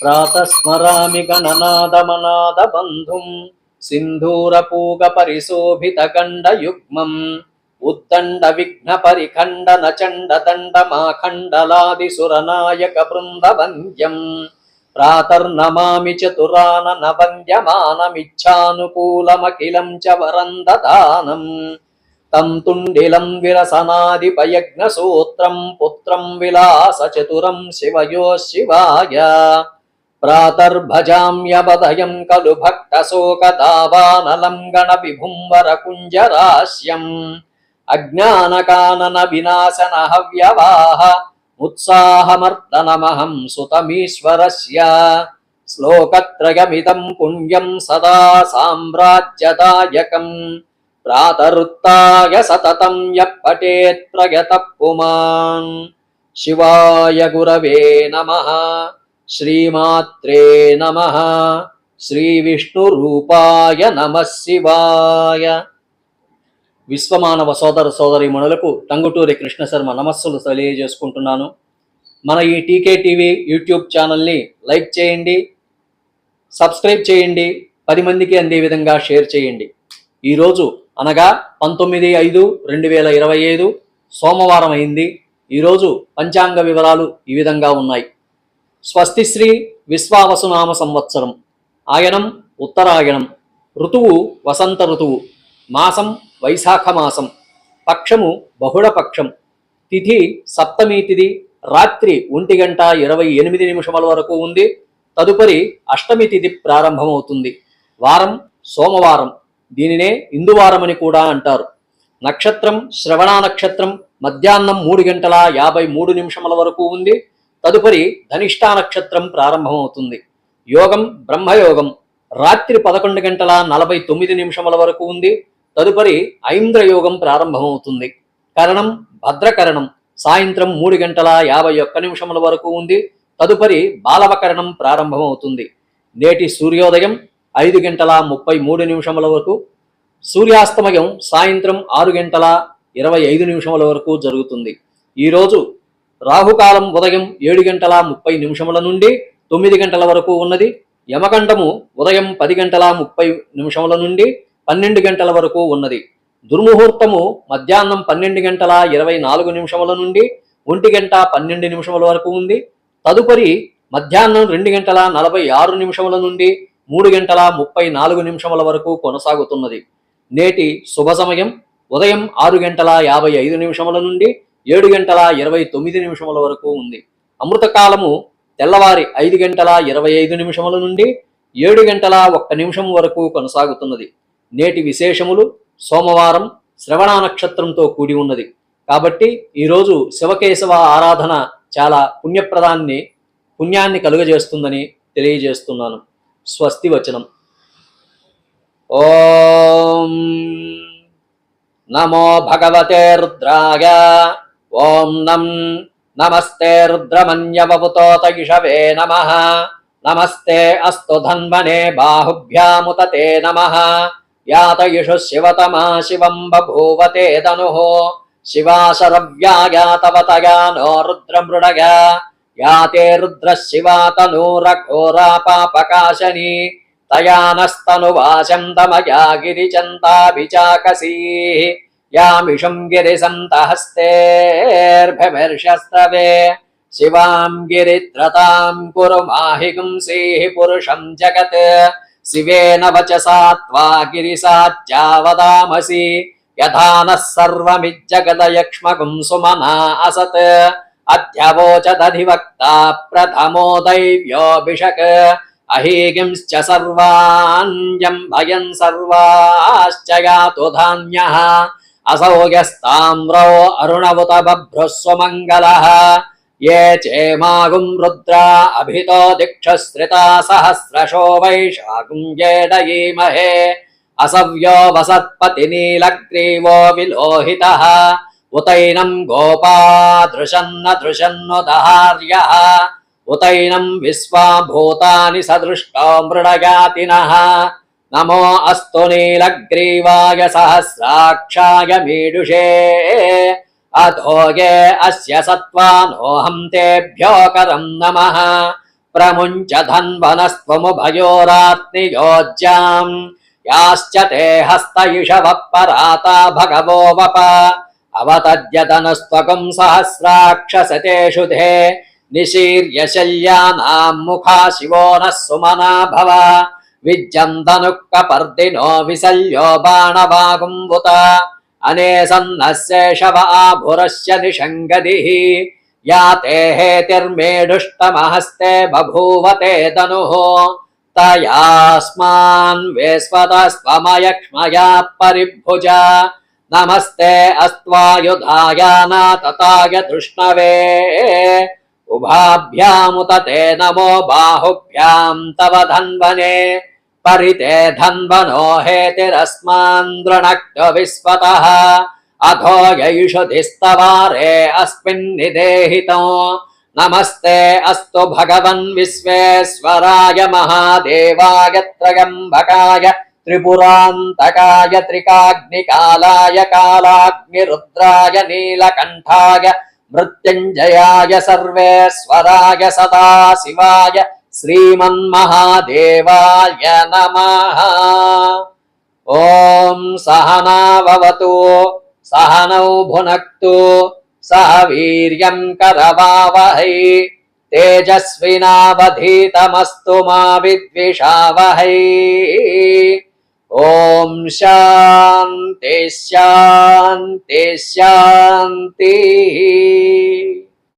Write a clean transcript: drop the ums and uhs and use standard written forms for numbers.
प्रातस्मरामि गणनादमनादबन्धुं सिन्धूरपूगपरिशोभितगण्डयुग्मम् उद्दण्डविघ्नपरिखण्डनचण्डदण्डमाखण्डलादिसुरनायकवृन्दवन्द्यम् प्रातर्नमामि चतुराननवन्द्यमानमिच्छानुकूलमखिलं च वरं ददानम् तं तुण्डिलं विरसनादिपयज्ञसूत्रं पुत्रं विलासचतुरं शिवयो शिवाय प्रातर्भजाम्यवदयं खलु भक्तशोकदावानलं गणविभुं वरकुञ्जरास्यम् अज्ञानकानन विनाशन हव्यवाह उत्साहमर्दनमहं सुतमीश्वरस्य श्लोकत्रयमिदं पुण्यं सदा साम्राज्यदायकम् प्रातरुत्थाय सततं यः पठेत् प्रयतः पुमान् शिवाय गुरवे नमः श्रीमात्रे नमः श्रीविष्णुरूपाय नमः शिवाय విశ్వమానవ సోదర సోదరీమణులకు టంగుటూరి కృష్ణ శర్మ నమస్సులు తెలియజేసుకుంటున్నాను. మన ఈ టీకే టీవీ యూట్యూబ్ ఛానల్ని లైక్ చేయండి, సబ్స్క్రైబ్ చేయండి, 10 మందికి అందే విధంగా షేర్ చేయండి. ఈరోజు అనగా 19/5/2025 సోమవారం అయింది. ఈరోజు పంచాంగ వివరాలు ఈ విధంగా ఉన్నాయి. స్వస్తిశ్రీ విశ్వావసునామ సంవత్సరం, ఆయనం ఉత్తరాయణం, ఋతువు వసంత ఋతువు, మాసం వైశాఖ మాసం, పక్షము బహుళ పక్షం, తిథి సప్తమి తిథి, రాత్రి 1:28 వరకు ఉంది. తదుపరి అష్టమి తిథి ప్రారంభమవుతుంది. వారం సోమవారం, దీనినే ఇందువారమని కూడా అంటారు. నక్షత్రం శ్రవణ నక్షత్రం మధ్యాహ్నం 3:53 వరకు ఉంది. తదుపరి ధనిష్టా నక్షత్రం ప్రారంభమవుతుంది. యోగం బ్రహ్మయోగం రాత్రి 11:49 వరకు ఉంది. తదుపరి ఐంద్రయోగం ప్రారంభమవుతుంది. కరణం భద్రకరణం సాయంత్రం 3:51 వరకు ఉంది. తదుపరి బాలవకరణం ప్రారంభమవుతుంది. నేటి సూర్యోదయం 5:33 వరకు, సూర్యాస్తమయం సాయంత్రం 6:25 వరకు జరుగుతుంది. ఈరోజు రాహుకాలం ఉదయం 7:30 నుండి 9 గంటల వరకు ఉన్నది. యమగండము ఉదయం 10:30 నుండి 12 గంటల వరకు ఉన్నది. దుర్ముహూర్తము మధ్యాహ్నం 12:24 నుండి 1:12 వరకు ఉంది. తదుపరి మధ్యాహ్నం 2:46 నుండి 3:34 వరకు కొనసాగుతున్నది. నేటి శుభ సమయం ఉదయం 6:55 నుండి 7:29 వరకు ఉంది. అమృతకాలము తెల్లవారి 5:25 నుండి 7:01 వరకు కొనసాగుతున్నది. నేటి విశేషములు: సోమవారం శ్రవణ నక్షత్రంతో కూడి ఉన్నది కాబట్టి ఈరోజు శివకేశవ ఆరాధన చాలా పుణ్యాన్ని కలుగజేస్తుందని తెలియజేస్తున్నాను. స్వస్తి వచనం. ఓం నమో భగవతే రుద్రాయ. ఓం నమస్తే రుద్రమన్యవపుతోత ఇషవే నమః. నమస్తే అస్తు ధన్వనే బాహుభ్యాముతతే నమః. యాతయిషు శివతమా శివం బభూవతే ధనుః. శివాశరవ్యాయాతవతయా నో రుద్రమృడగా. యాతే రుద్ర శివా తనూరఘోరా పాపకాశని. తయానస్తనువాశం తమయా గిరిచంతాభిచాకసీ. యామిషం గిరిసంతహస్తేర్భమిర్షస్తవే. శివాం గిరిత్రతాం కురు మాహిగుంసీః పురుషం జగత్. శివేన వచసా త్వా గిరిసాచ్యా వదామసి. యథా నః సర్వమిజ్జగదయక్ష్మగుం సుమనా అసత్. అధ్యవోచదధివక్తా ప్రథమో దైవ్యోభిషక్. అహీగింశ్చ సర్వాణ్యం భయం సర్వాశ్చ యాతు ధాన్యః. అసౌ యస్తామ్రో అరుణవుత బభ్రుస్వమంగళః. ये चेमागुं रुद्रा अभितो दिक्षश्रिता सहस्रशो वैशाखं येडयीमहे. असव्यो वसत्पतिनीलग्रीवो विलोहितः. उतैनं गोपा दृशन्न दृशन्नुदहार्यः. उतैनं विश्वा भूतानि सदृष्टो मृडयातिनः. नमो अस्तु नीलग्रीवाय सहस्राक्षाय मीडुषे. अधोगे अस्य सत्त्वानोऽहं तेभ्यो करं नमः. प्रमुञ्च धन्वनस्त्वमुभयोरात्नियोज्याम् याश्च ते हस्तयुषवः पराता भगवो वप अवतद्यतनस्त्वकं सहस्राक्षसतेषु ते निशीर्य शल्यानां मुखा शिवो नः सुमना भव विज्जन्तनुक्कपर्दिनो विसल्यो बाणवागुम्बुत अनेसन्नः शेषव आभुरस्य निषङ्गदिः या ते हेतिर्मेढुष्टमहस्ते बभूवते तनुः तयास्मान् वेस्वतस्त्वमयक्ष्मया परिभुज नमस्ते अस्त्वायुधाय नातताय धृष्णवे उभाभ्यामुत ते नमो बाहुभ्यां तव धन्वने परिते धन्वनो हेतिरस्मान् दृणक्त विस्वतः अथो ययुषधिस्तवारे अस्मिन्निदेहितो नमस्ते अस्तु भगवन् विश्वेश्वराय महादेवाय त्रयम्बकाय त्रिपुरान्तकाय त्रिकाग्निकालाय कालाग्निरुद्राय नीलकण्ठाय मृत्युञ्जयाय सर्वेश्वराय सदाशिवाय श्रीमन्महादेवाय नमः। ॐ सहना भवतु सहनौ भुनक्तु सह वीर्यं करवावहै तेजस्विनावधीतमस्तु मा विद्विषावहै। ॐ शान्ति शान्ति शान्तिः।